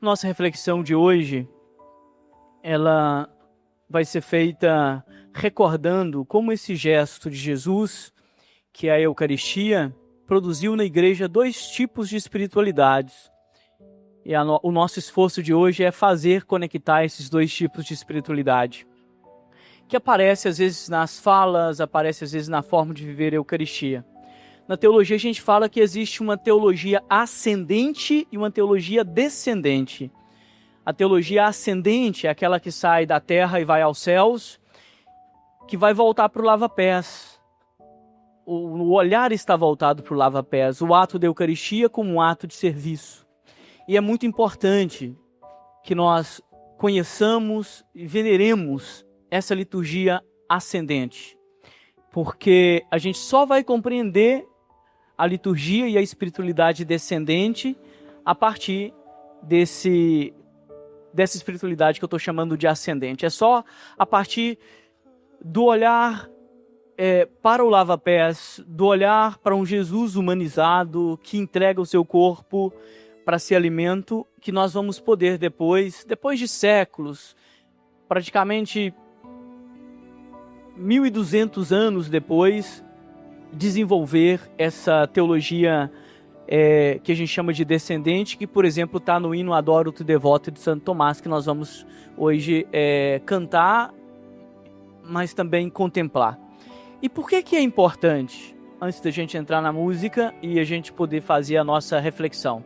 nossa reflexão de hoje, ela vai ser feita recordando como esse gesto de Jesus, que é a Eucaristia, produziu na igreja 2 tipos de espiritualidades. E o nosso esforço de hoje é fazer conectar esses 2 tipos de espiritualidade, que aparece às vezes nas falas, aparece às vezes na forma de viver a Eucaristia. Na teologia a gente fala que existe uma teologia ascendente e uma teologia descendente. A teologia ascendente é aquela que sai da terra e vai aos céus, que vai voltar para o lava-pés. O olhar está voltado para o lava-pés, o ato da Eucaristia como um ato de serviço. E é muito importante que nós conheçamos e veneremos essa liturgia ascendente, porque a gente só vai compreender a liturgia e a espiritualidade descendente a partir dessa espiritualidade que eu estou chamando de ascendente. É só a partir do olhar para o lava-pés, do olhar para um Jesus humanizado que entrega o seu corpo para ser alimento, que nós vamos poder depois de séculos, praticamente 1.200 anos depois, desenvolver essa teologia que a gente chama de descendente, que, por exemplo, está no hino Adoro-te Devoto de Santo Tomás, que nós vamos hoje cantar, mas também contemplar. E por que é importante, antes da gente entrar na música e a gente poder fazer a nossa reflexão?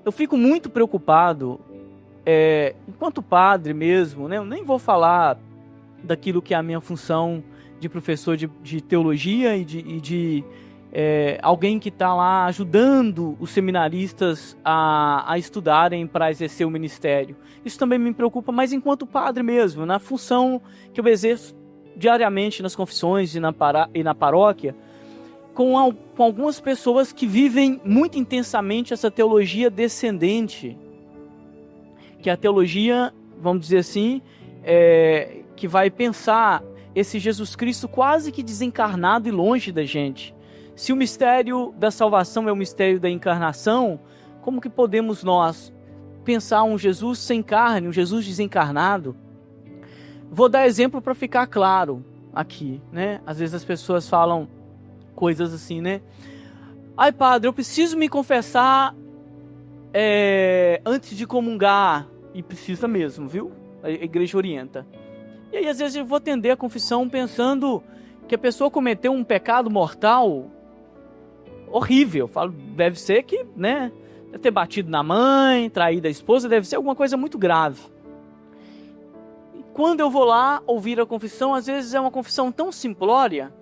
Eu fico muito preocupado, enquanto padre mesmo, né? Eu nem vou falar daquilo que é a minha função de professor de teologia e de alguém que está lá ajudando os seminaristas a estudarem para exercer o ministério. Isso também me preocupa, mas enquanto padre mesmo, na função que eu exerço diariamente nas confissões e na paróquia, com algumas pessoas que vivem muito intensamente essa teologia descendente, que é a teologia, vamos dizer assim, que vai pensar esse Jesus Cristo quase que desencarnado e longe da gente. Se o mistério da salvação é o mistério da encarnação, como que podemos nós pensar um Jesus sem carne, um Jesus desencarnado? Vou dar exemplo para ficar claro aqui, né? Às vezes as pessoas falam coisas assim, né? Ai, padre, eu preciso me confessar antes de comungar. E precisa mesmo, viu? A igreja orienta. E aí, às vezes, eu vou atender a confissão pensando que a pessoa cometeu um pecado mortal horrível. Falo, deve ser que, né? Deve ter batido na mãe, traído a esposa, deve ser alguma coisa muito grave. E quando eu vou lá ouvir a confissão, às vezes é uma confissão tão simplória.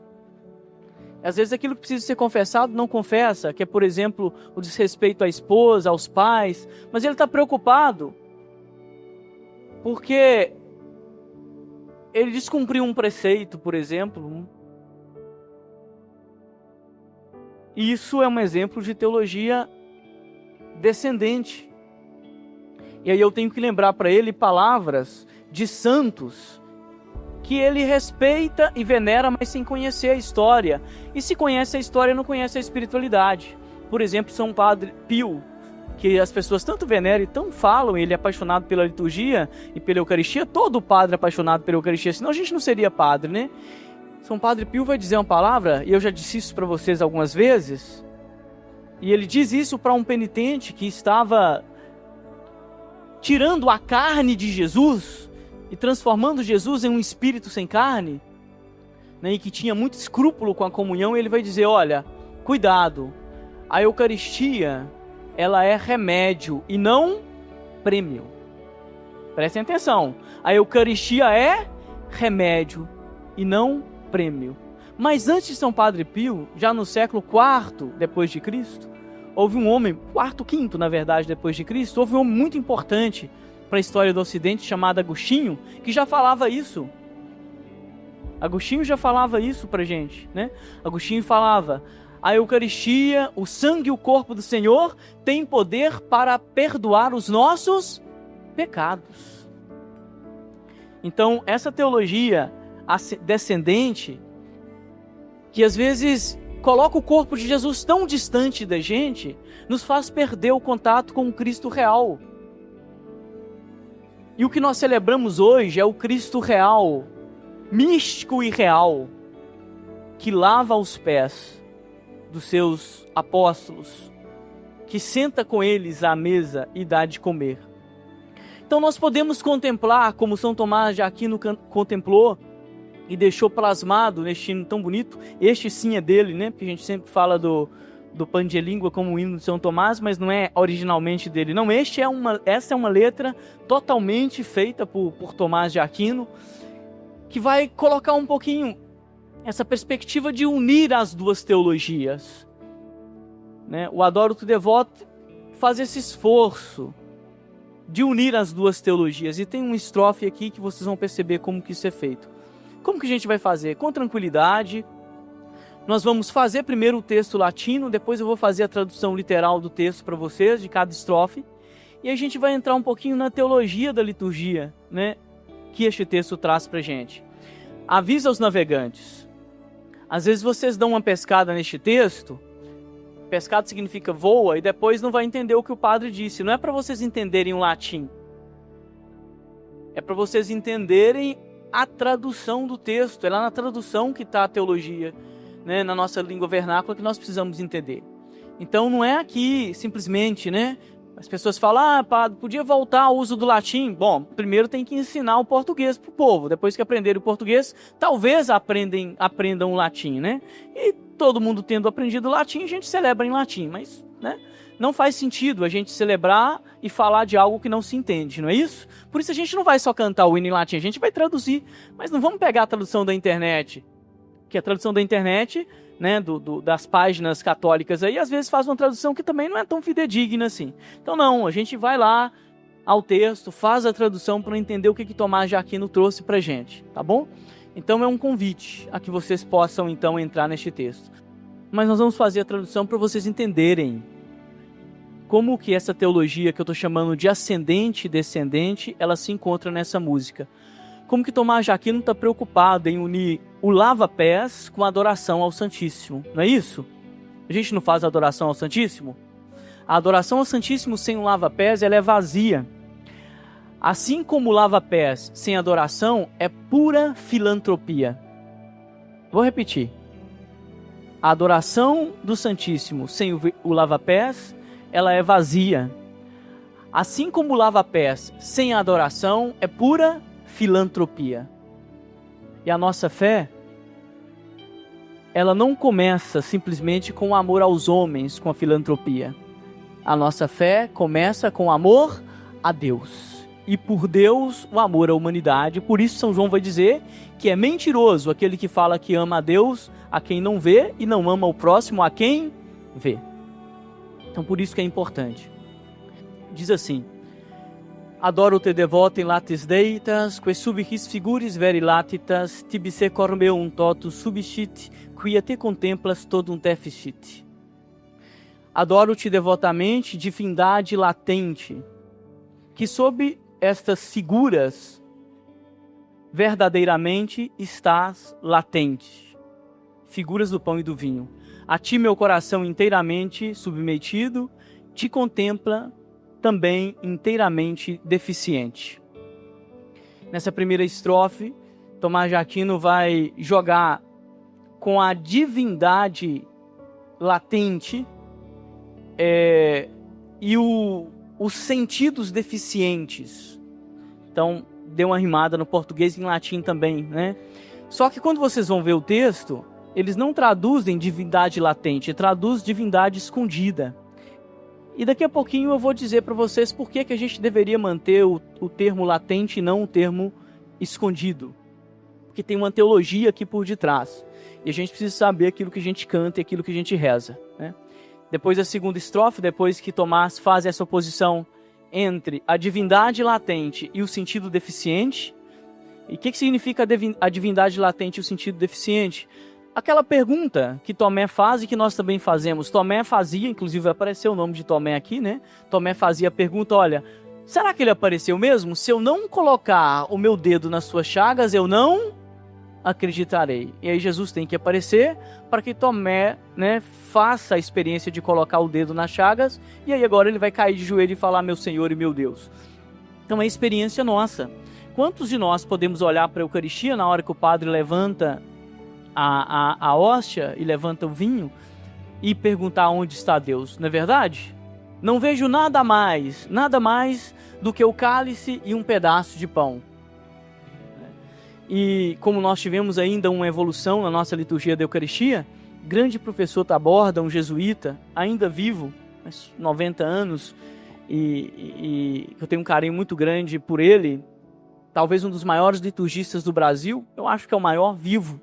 Às vezes aquilo que precisa ser confessado não confessa, que é, por exemplo, o desrespeito à esposa, aos pais. Mas ele está preocupado porque ele descumpriu um preceito, por exemplo. E isso é um exemplo de teologia descendente. E aí eu tenho que lembrar para ele palavras de santos que ele respeita e venera, mas sem conhecer a história. E se conhece a história, não conhece a espiritualidade. Por exemplo, São Padre Pio, que as pessoas tanto veneram e tão falam, ele é apaixonado pela liturgia e pela Eucaristia. Todo padre é apaixonado pela Eucaristia, senão a gente não seria padre, né? São Padre Pio vai dizer uma palavra, e eu já disse isso para vocês algumas vezes, e ele diz isso para um penitente que estava tirando a carne de Jesus e transformando Jesus em um espírito sem carne, né, e que tinha muito escrúpulo com a comunhão. Ele vai dizer, olha, cuidado, a Eucaristia, ela é remédio e não prêmio. Prestem atenção, a Eucaristia é remédio e não prêmio. Mas antes de São Padre Pio, já no século IV depois de Cristo, houve um homem, IV, na verdade, depois de Cristo, houve um homem muito importante para a história do Ocidente, chamado Agostinho, que já falava isso. Agostinho já falava isso para gente, né? Agostinho falava, a Eucaristia, o sangue e o corpo do Senhor tem poder para perdoar os nossos pecados. Então, essa teologia descendente, que às vezes coloca o corpo de Jesus tão distante da gente, nos faz perder o contato com o Cristo real. E o que nós celebramos hoje é o Cristo real, místico e real, que lava os pés dos seus apóstolos, que senta com eles à mesa e dá de comer. Então nós podemos contemplar, como São Tomás de Aquino contemplou e deixou plasmado neste hino tão bonito. Este sim é dele, né? Porque a gente sempre fala do Pan de Língua como o hino de São Tomás, mas não é originalmente dele. Não, essa é uma letra totalmente feita por Tomás de Aquino, que vai colocar um pouquinho essa perspectiva de unir as duas teologias, né? O Adoro-te Devote faz esse esforço de unir as duas teologias, e tem uma estrofe aqui que vocês vão perceber como que isso é feito. Como que a gente vai fazer? Com tranquilidade. Nós vamos fazer primeiro o texto latino, depois eu vou fazer a tradução literal do texto para vocês, de cada estrofe, e a gente vai entrar um pouquinho na teologia da liturgia, né, que este texto traz para a gente. Avisa aos navegantes. Às vezes vocês dão uma pescada neste texto, pescado significa voa, e depois não vai entender o que o padre disse. Não é para vocês entenderem o latim, é para vocês entenderem a tradução do texto. É lá na tradução que está a teologia, né, na nossa língua vernácula, que nós precisamos entender. Então não é aqui simplesmente, né, as pessoas falam, padre, podia voltar ao uso do latim. Bom, primeiro tem que ensinar o português para o povo. Depois que aprenderem o português, talvez aprendam o latim, né? E todo mundo tendo aprendido o latim, a gente celebra em latim. Mas, né, não faz sentido a gente celebrar e falar de algo que não se entende, não é isso? Por isso a gente não vai só cantar o hino em latim, a gente vai traduzir. Mas não vamos pegar a tradução da internet, que a tradução da internet, né, das páginas católicas aí, às vezes faz uma tradução que também não é tão fidedigna assim. Então não, a gente vai lá ao texto, faz a tradução para entender o que Tomás de Aquino trouxe para a gente, tá bom? Então é um convite a que vocês possam então entrar neste texto. Mas nós vamos fazer a tradução para vocês entenderem como que essa teologia que eu estou chamando de ascendente e descendente, ela se encontra nessa música. Como que Tomás de Aquino está preocupado em unir o lava-pés com a adoração ao Santíssimo, não é isso? A gente não faz adoração ao Santíssimo? A adoração ao Santíssimo sem o lava-pés, ela é vazia. Assim como o lava-pés sem adoração é pura filantropia. Vou repetir. A adoração do Santíssimo sem o lava-pés, ela é vazia. Assim como o lava-pés sem a adoração é pura filantropia. E a nossa fé, ela não começa simplesmente com o amor aos homens, com a filantropia. A nossa fé começa com o amor a Deus. E por Deus, o amor à humanidade. Por isso São João vai dizer que é mentiroso aquele que fala que ama a Deus a quem não vê e não ama o próximo a quem vê. Então por isso que é importante. Diz assim: Adoro-te devote in latis deitas, que sub his figuris veri latitas, tibi secor meum totus subscit, quia te contemplas todum te ficit. Adoro-te devotamente, divindade latente, que sob estas figuras verdadeiramente estás latente. Figuras do pão e do vinho. A ti meu coração inteiramente submetido, te contempla também inteiramente deficiente. Nessa primeira estrofe, Tomás de Aquino vai jogar com a divindade latente e os sentidos deficientes. Então, deu uma rimada no português e em latim também, né? Só que quando vocês vão ver o texto, eles não traduzem divindade latente, traduz divindade escondida. E daqui a pouquinho eu vou dizer para vocês por que a gente deveria manter o termo latente e não o termo escondido. Porque tem uma teologia aqui por detrás. E a gente precisa saber aquilo que a gente canta e aquilo que a gente reza, né? Depois da segunda estrofe, depois que Tomás faz essa oposição entre a divindade latente e o sentido deficiente. E o que significa a divindade latente e o sentido deficiente? Aquela pergunta que Tomé faz e que nós também fazemos. Tomé fazia, inclusive apareceu o nome de Tomé aqui, né? Tomé fazia a pergunta, olha, será que ele apareceu mesmo? Se eu não colocar o meu dedo nas suas chagas, eu não acreditarei. E aí Jesus tem que aparecer para que Tomé, né, faça a experiência de colocar o dedo nas chagas, e aí agora ele vai cair de joelho e falar, meu Senhor e meu Deus. Então é experiência nossa. Quantos de nós podemos olhar para a Eucaristia na hora que o padre levanta a hóstia e levanta o vinho e perguntar onde está Deus? Não é verdade? Não vejo nada mais do que o cálice e um pedaço de pão. E como nós tivemos ainda uma evolução na nossa liturgia da Eucaristia, grande professor Taborda, um jesuíta, ainda vivo, 90 anos, e eu tenho um carinho muito grande por ele, talvez um dos maiores liturgistas do Brasil, eu acho que é o maior vivo.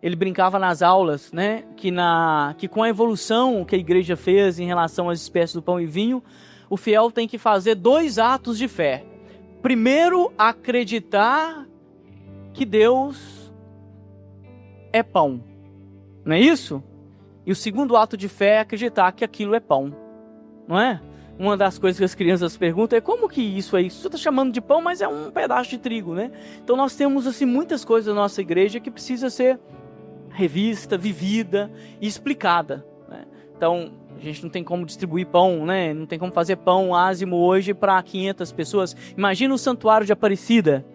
Ele brincava nas aulas, né, que com a evolução que a igreja fez em relação às espécies do pão e vinho, o fiel tem que fazer 2 atos de fé. Primeiro, acreditar que Deus é pão, não é isso? E o segundo ato de fé é acreditar que aquilo é pão, não é? Uma das coisas que as crianças perguntam é como que isso aí? Você está chamando de pão, mas é um pedaço de trigo, né? Então nós temos assim muitas coisas na nossa igreja que precisa ser revista, vivida e explicada, né? Então a gente não tem como distribuir pão, né? Não tem como fazer pão ázimo hoje para 500 pessoas. Imagina o Santuário de Aparecida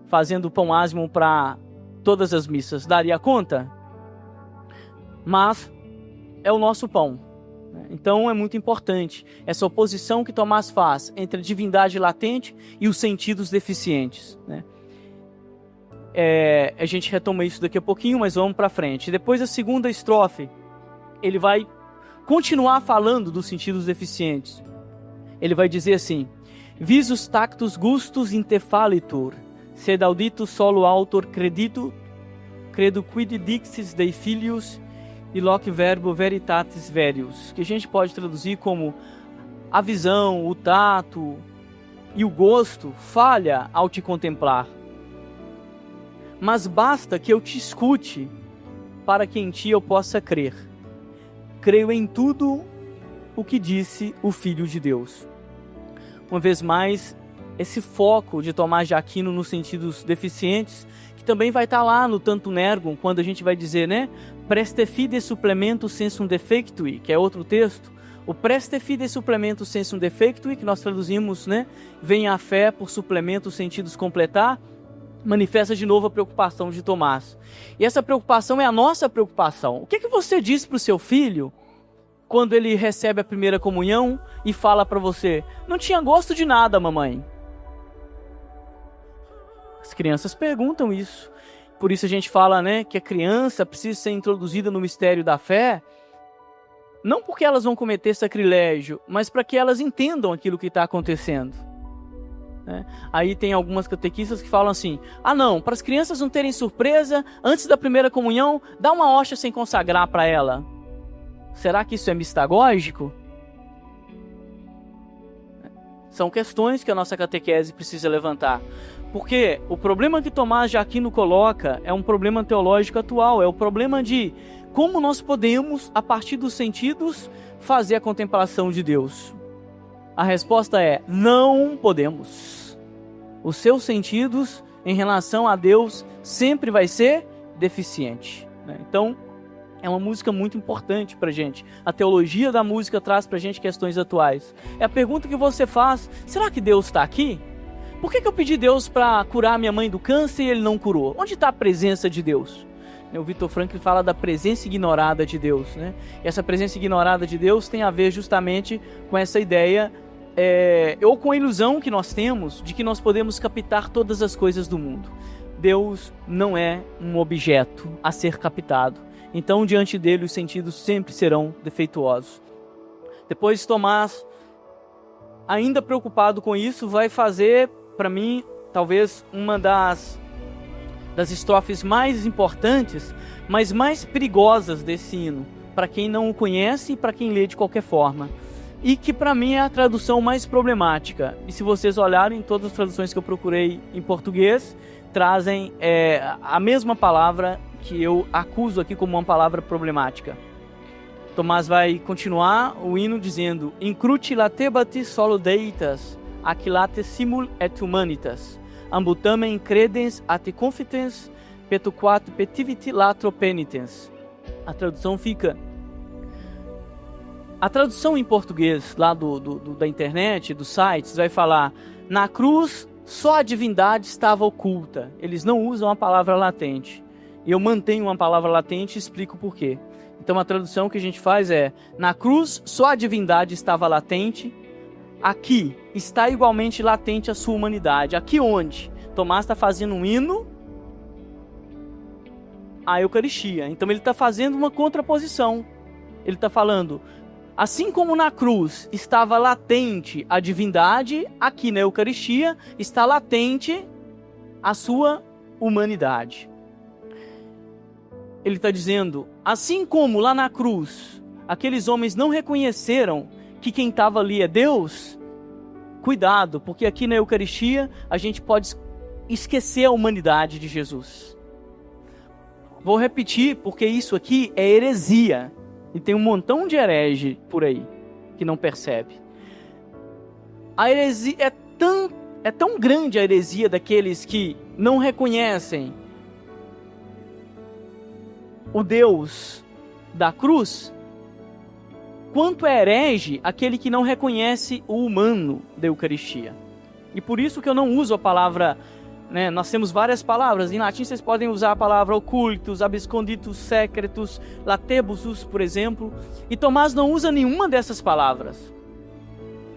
fazendo pão ázimo para todas as missas. Daria conta? Mas é o nosso pão. Então é muito importante essa oposição que Tomás faz entre a divindade latente e os sentidos deficientes, né? A gente retoma isso daqui a pouquinho, mas vamos para frente. Depois da segunda estrofe, ele vai continuar falando dos sentidos deficientes. Ele vai dizer assim: visus tactus gustus intefalitur, sed audito solo autor credo quid dixis Dei filius e loc verbo veritatis verius, que a gente pode traduzir como a visão, o tato e o gosto falha ao te contemplar. Mas basta que eu te escute para que em ti eu possa crer. Creio em tudo o que disse o Filho de Deus. Uma vez mais, esse foco de Tomás de Aquino nos sentidos deficientes, que também vai estar lá no Tantum Ergo, quando a gente vai dizer, né? Preste fide supplementum sensum defectui, que é outro texto. O preste fide supplementum sensum defectui, que nós traduzimos, né? Venha a fé por suplemento os sentidos completar, manifesta de novo a preocupação de Tomás. E essa preocupação é a nossa preocupação. O que você diz para o seu filho quando ele recebe a primeira comunhão e fala para você: não tinha gosto de nada, mamãe? As crianças perguntam isso. Por isso a gente fala, né, que a criança precisa ser introduzida no mistério da fé, não porque elas vão cometer sacrilégio, mas para que elas entendam aquilo que está acontecendo. Aí tem algumas catequistas que falam assim: ah não, para as crianças não terem surpresa, antes da primeira comunhão, dá uma hóstia sem consagrar para ela. Será que isso é mistagógico? São questões que a nossa catequese precisa levantar. Porque o problema que Tomás de Aquino coloca é um problema teológico atual, é o problema de como nós podemos, a partir dos sentidos, fazer a contemplação de Deus. A resposta é: não podemos. Os seus sentidos em relação a Deus sempre vai ser deficiente, né? Então, é uma música muito importante pra gente. A teologia da música traz pra gente questões atuais. É a pergunta que você faz: será que Deus está aqui? Por que eu pedi Deus para curar minha mãe do câncer e ele não curou? Onde está a presença de Deus? O Victor Frankl fala da presença ignorada de Deus, né? E essa presença ignorada de Deus tem a ver justamente com essa ideia, ou com a ilusão que nós temos de que nós podemos captar todas as coisas do mundo. Deus não é um objeto a ser captado. Então, diante dele, os sentidos sempre serão defeituosos. Depois, Tomás, ainda preocupado com isso, vai fazer, para mim, talvez uma das estrofes mais importantes, mas mais perigosas desse hino, para quem não o conhece e para quem lê de qualquer forma. E que para mim é a tradução mais problemática. E se vocês olharem, todas as traduções que eu procurei em português trazem a mesma palavra que eu acuso aqui como uma palavra problemática. Tomás vai continuar o hino dizendo: Incruti latebatis solo deitas, aquilate simul et humanitas, ambutamen credens at confitens, petuquat petiviti latro penitens. A tradução fica: A tradução em português lá da internet, dos sites, vai falar: na cruz só a divindade estava oculta. Eles não usam a palavra latente. E eu mantenho uma palavra latente e explico por quê. Então a tradução que a gente faz é: na cruz só a divindade estava latente. Aqui está igualmente latente a sua humanidade. Aqui onde? Tomás está fazendo um hino à Eucaristia. Então ele está fazendo uma contraposição. Ele está falando: assim como na cruz estava latente a divindade, aqui na Eucaristia está latente a sua humanidade. Ele está dizendo: assim como lá na cruz aqueles homens não reconheceram que quem estava ali é Deus, cuidado, porque aqui na Eucaristia a gente pode esquecer a humanidade de Jesus. Vou repetir, porque isso aqui é heresia. E tem um montão de herege por aí que não percebe. A heresia é tão grande a heresia daqueles que não reconhecem o Deus da cruz, quanto é herege aquele que não reconhece o humano da Eucaristia. E por isso que eu não uso a palavra, né, nós temos várias palavras. Em latim vocês podem usar a palavra ocultus, absconditus secretus, latebusus, por exemplo. E Tomás não usa nenhuma dessas palavras.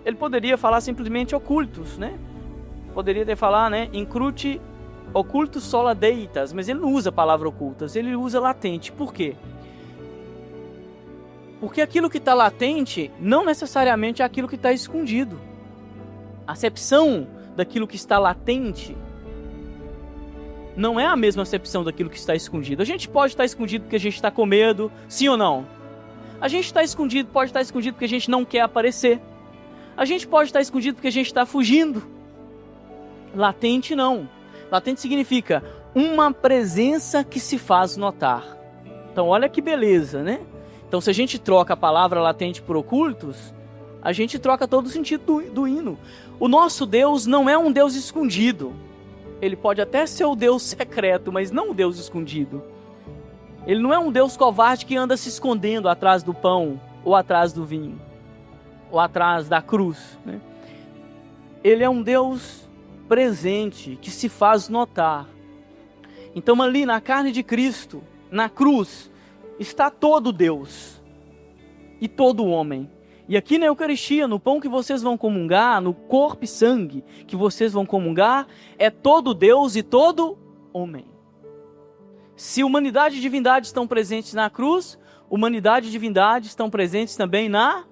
Ele poderia falar simplesmente ocultus, né? Poderia ter falar, né, incruti ocultus sola deitas, mas ele não usa a palavra ocultas, ele usa latente. Por quê? Porque aquilo que está latente não necessariamente é aquilo que está escondido. A acepção daquilo que está latente não é a mesma acepção daquilo que está escondido. A gente pode estar escondido porque a gente está com medo, sim ou não? A gente está escondido, pode estar escondido porque a gente não quer aparecer. A gente pode estar escondido porque a gente está fugindo. Latente não. Latente significa uma presença que se faz notar. Então olha que beleza, né? Então se a gente troca a palavra latente por ocultos, a gente troca todo o sentido do hino. O nosso Deus não é um Deus escondido. Ele pode até ser o Deus secreto, mas não o Deus escondido. Ele não é um Deus covarde que anda se escondendo atrás do pão, ou atrás do vinho, ou atrás da cruz, né? Ele é um Deus presente, que se faz notar. Então ali na carne de Cristo, na cruz, está todo Deus e todo homem. E aqui na Eucaristia, no pão que vocês vão comungar, no corpo e sangue que vocês vão comungar, é todo Deus e todo homem. Se humanidade e divindade estão presentes na cruz, humanidade e divindade estão presentes também na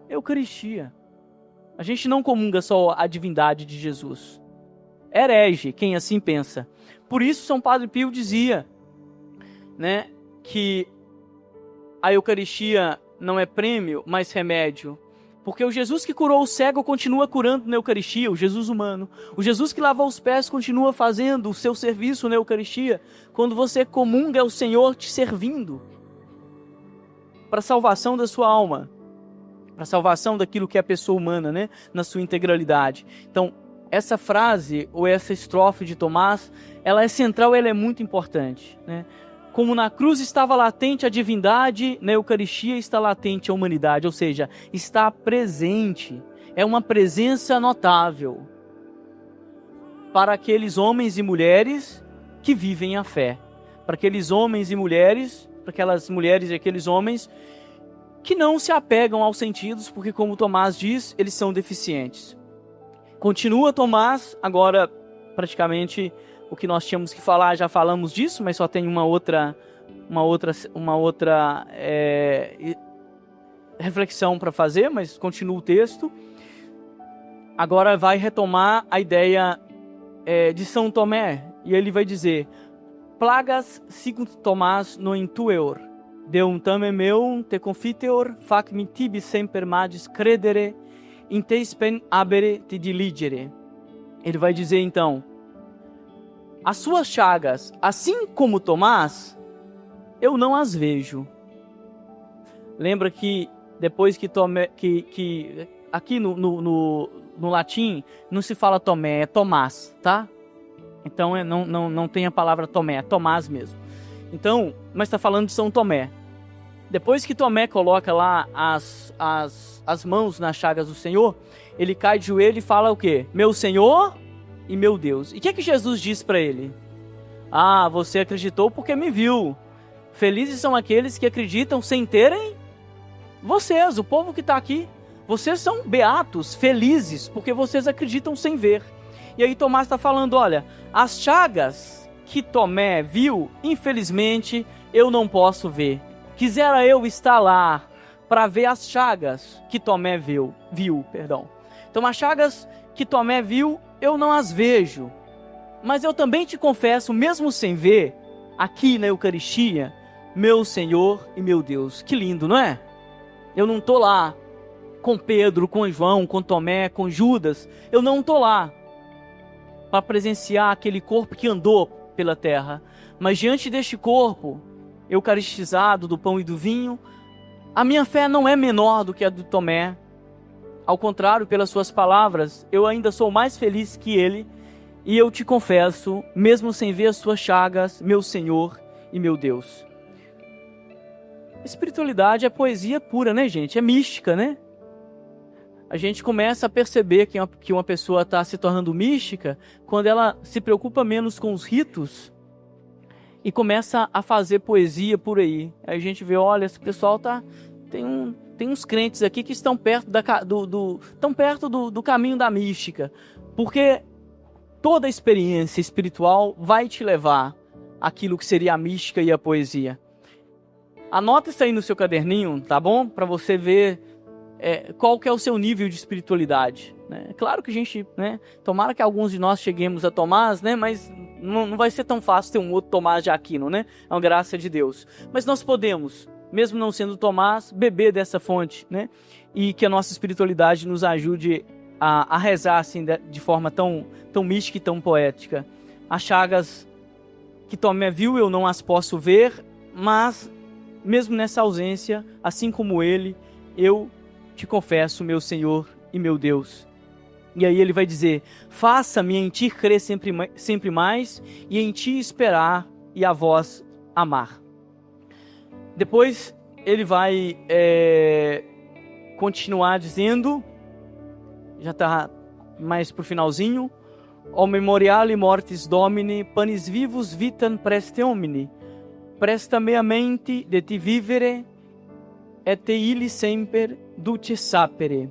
Eucaristia. A gente não comunga só a divindade de Jesus. Herege quem assim pensa. Por isso São Padre Pio dizia, né, que a Eucaristia não é prêmio, mas remédio. Porque o Jesus que curou o cego continua curando na Eucaristia, o Jesus humano. O Jesus que lavou os pés continua fazendo o seu serviço na Eucaristia. Quando você comunga, é o Senhor te servindo para a salvação da sua alma, para a salvação daquilo que é a pessoa humana, né, na sua integralidade. Então, essa frase, ou essa estrofe de Tomás, ela é central, ela é muito importante, né? Como na cruz estava latente a divindade, na Eucaristia está latente a humanidade, ou seja, está presente, é uma presença notável para aqueles homens e mulheres que vivem a fé, para aqueles homens e mulheres, para aquelas mulheres e aqueles homens que não se apegam aos sentidos, porque como Tomás diz, eles são deficientes. Continua Tomás, agora praticamente o que nós tínhamos que falar, já falamos disso, mas só tem uma outra reflexão para fazer, mas continua o texto. Agora vai retomar a ideia de São Tomé, e ele vai dizer: plagas sicut Tomás no intueor, deum tame meum te confiteor, fac mi tibi semper magis credere, in te spem abere te diligere. Ele vai dizer então: as suas chagas, assim como Tomás, eu não as vejo. Lembra que depois que Tomé, que aqui no latim não se fala Tomé, é Tomás, tá? Então não tem a palavra Tomé, é Tomás mesmo. Então, mas está falando de São Tomé. Depois que Tomé coloca lá as mãos nas chagas do Senhor, ele cai de joelho e fala o quê? Meu Senhor e meu Deus. E o que Jesus diz para ele? Ah, você acreditou porque me viu. Felizes são aqueles que acreditam sem terem vocês, o povo que está aqui. Vocês são beatos, felizes, porque vocês acreditam sem ver. E aí Tomás está falando, olha, as chagas que Tomé viu, infelizmente, eu não posso ver. Quisera eu estar lá para ver as chagas que Tomé viu. Então as chagas que Tomé viu, eu não as vejo. Mas eu também te confesso, mesmo sem ver, aqui na Eucaristia, meu Senhor e meu Deus. Que lindo, não é? Eu não estou lá com Pedro, com João, com Tomé, com Judas. Eu não estou lá para presenciar aquele corpo que andou pela terra. Mas diante deste corpo eucaristizado do pão e do vinho, a minha fé não é menor do que a do Tomé. Ao contrário, pelas suas palavras, eu ainda sou mais feliz que ele. E eu te confesso, mesmo sem ver as suas chagas, meu Senhor e meu Deus. Espiritualidade é poesia pura, né, gente? É mística, né? A gente começa a perceber que uma pessoa está se tornando mística quando ela se preocupa menos com os ritos e começa a fazer poesia por aí. Aí a gente vê, olha, esse pessoal tem uns crentes aqui que estão perto do caminho da mística, porque toda experiência espiritual vai te levar àquilo que seria a mística e a poesia. Anota isso aí no seu caderninho, tá bom? Para você ver qual que é o seu nível de espiritualidade. Né? Claro que a gente, né, tomara que alguns de nós cheguemos a Tomás, né, mas não vai ser tão fácil ter um outro Tomás de Aquino, né? É uma graça de Deus. Mas nós podemos, mesmo não sendo Tomás, beber dessa fonte, né? E que a nossa espiritualidade nos ajude a rezar assim, de forma tão mística e tão poética. As chagas que Tomé viu, eu não as posso ver, mas mesmo nessa ausência, assim como ele, eu te confesso, meu Senhor e meu Deus. E aí ele vai dizer, faça-me em ti crer sempre mais e em ti esperar e a vós amar. Depois ele vai continuar dizendo, já está mais para o finalzinho, O memoriale mortis Domini, panis vivus vitam preste omni, presta mea mente de ti vivere, et te illi semper dulce sapere.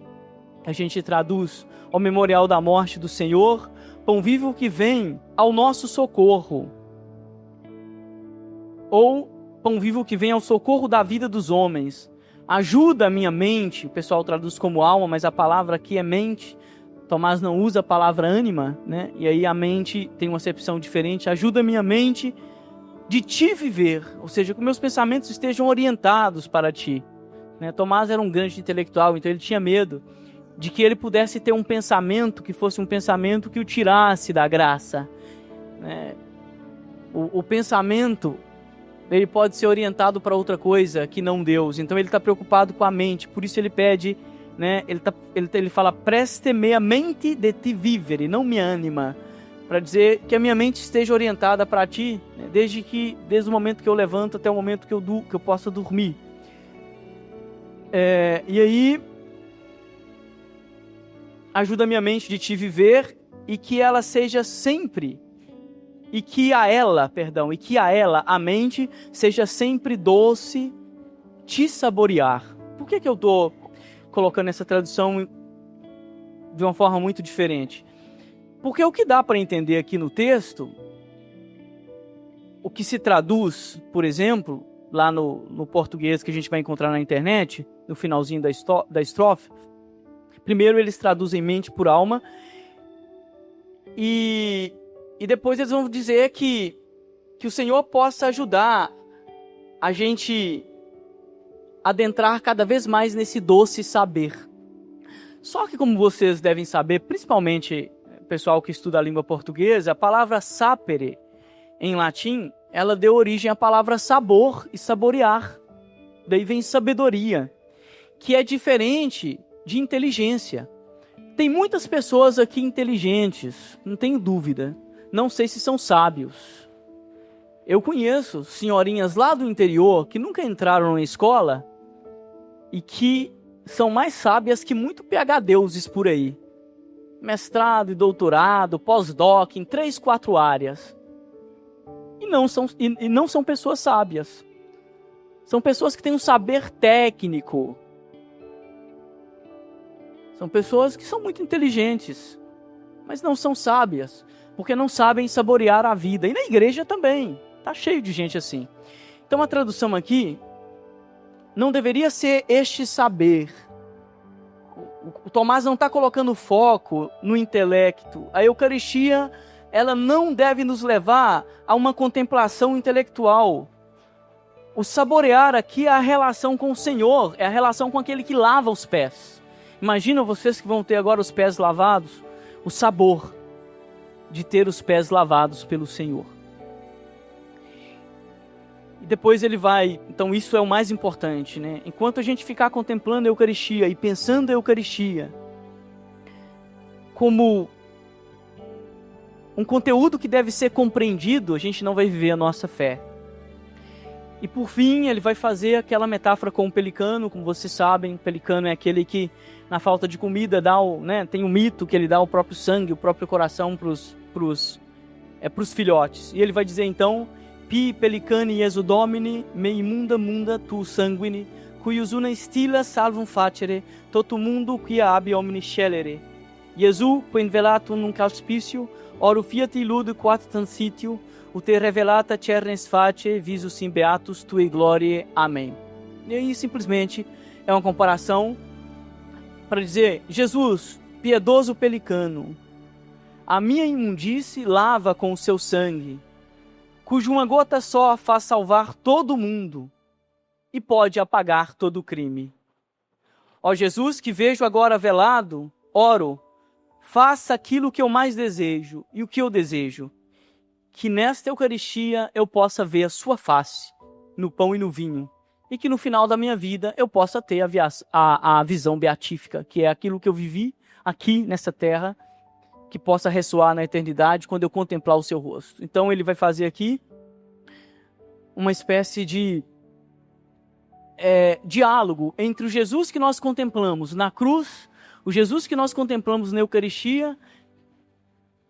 A gente traduz ao memorial da morte do Senhor, pão vivo que vem ao nosso socorro. Ou pão vivo que vem ao socorro da vida dos homens. Ajuda a minha mente, o pessoal traduz como alma, mas a palavra aqui é mente. Tomás não usa a palavra ânima, né? E aí a mente tem uma acepção diferente. Ajuda a minha mente de ti viver, ou seja, que meus pensamentos estejam orientados para ti. Né? Tomás era um grande intelectual, então ele tinha medo de que ele pudesse ter um pensamento que fosse um pensamento que o tirasse da graça. Né? O pensamento, ele pode ser orientado para outra coisa que não Deus, então ele está preocupado com a mente, por isso ele pede, né? Ele fala, preste mea mente de ti vivere, não minha ânima, para dizer que a minha mente esteja orientada para ti, né? desde o momento que eu levanto até o momento que eu possa dormir. E aí, ajuda a minha mente de te viver e que ela seja sempre, e que a ela, a mente, seja sempre doce, te saborear. Por que eu estou colocando essa tradução de uma forma muito diferente? Porque o que dá para entender aqui no texto, o que se traduz, por exemplo, lá no português que a gente vai encontrar na internet, no finalzinho da estrofe, primeiro eles traduzem mente por alma, e depois eles vão dizer que o Senhor possa ajudar a gente a adentrar cada vez mais nesse doce saber. Só que, como vocês devem saber, principalmente o pessoal que estuda a língua portuguesa, a palavra sapere, em latim, ela deu origem à palavra sabor e saborear. Daí vem sabedoria, que é diferente de inteligência. Tem muitas pessoas aqui inteligentes, não tenho dúvida. Não sei se são sábios. Eu conheço senhorinhas lá do interior que nunca entraram na escola e que são mais sábias que muito PhDs por aí. Mestrado e doutorado, pós-doc em 3, 4 áreas. E não são pessoas sábias. São pessoas que têm um saber técnico. São pessoas que são muito inteligentes, mas não são sábias, porque não sabem saborear a vida. E na igreja também, está cheio de gente assim. Então a tradução aqui não deveria ser este saber. O Tomás não está colocando foco no intelecto. A Eucaristia, ela não deve nos levar a uma contemplação intelectual. O saborear aqui é a relação com o Senhor, é a relação com aquele que lava os pés. Imagina vocês que vão ter agora os pés lavados, o sabor de ter os pés lavados pelo Senhor. E depois ele vai, então isso é o mais importante, né? Enquanto a gente ficar contemplando a Eucaristia e pensando a Eucaristia como um conteúdo que deve ser compreendido, a gente não vai viver a nossa fé. E por fim, ele vai fazer aquela metáfora com o pelicano, como vocês sabem, o pelicano é aquele que, na falta de comida, tem um mito que ele dá o próprio sangue, o próprio coração para os filhotes. E ele vai dizer então, Pi pelicani Jesu Domini, me imunda munda tu sanguine, cuius una stilla salvum facere, toto mundo quia abi omni scelere. Jesu, quem velatum nunc auspicio, oro fiat illude quat transitio, te revelata cernes face, visus sim beatus tui gloriae. Amém. E aí simplesmente é uma comparação para dizer, Jesus, piedoso pelicano, a minha imundície lava com o seu sangue, cujo uma gota só faz salvar todo o mundo e pode apagar todo o crime. Ó Jesus, que vejo agora velado, oro, faça aquilo que eu mais desejo. E o que eu desejo? Que nesta Eucaristia eu possa ver a sua face, no pão e no vinho, e que no final da minha vida eu possa ter a visão beatífica, que é aquilo que eu vivi aqui nessa terra, que possa ressoar na eternidade quando eu contemplar o seu rosto. Então ele vai fazer aqui uma espécie de diálogo entre o Jesus que nós contemplamos na cruz, o Jesus que nós contemplamos na Eucaristia.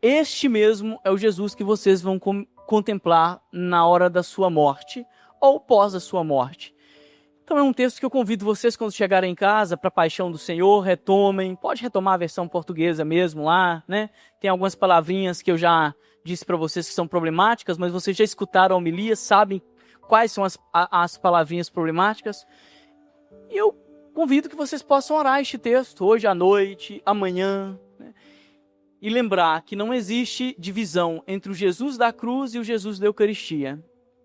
Este mesmo é o Jesus que vocês vão contemplar na hora da sua morte ou pós a sua morte. Então é um texto que eu convido vocês, quando chegarem em casa, para a Paixão do Senhor, retomem. Pode retomar a versão portuguesa mesmo lá, né? Tem algumas palavrinhas que eu já disse para vocês que são problemáticas, mas vocês já escutaram a homilia, sabem quais são as palavrinhas problemáticas. E eu convido que vocês possam orar este texto hoje à noite, amanhã, né? E lembrar que não existe divisão entre o Jesus da cruz e o Jesus da Eucaristia.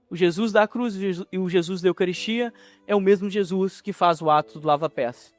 O Jesus da cruz e o Jesus da Eucaristia é o mesmo Jesus que faz o ato do lava-pés.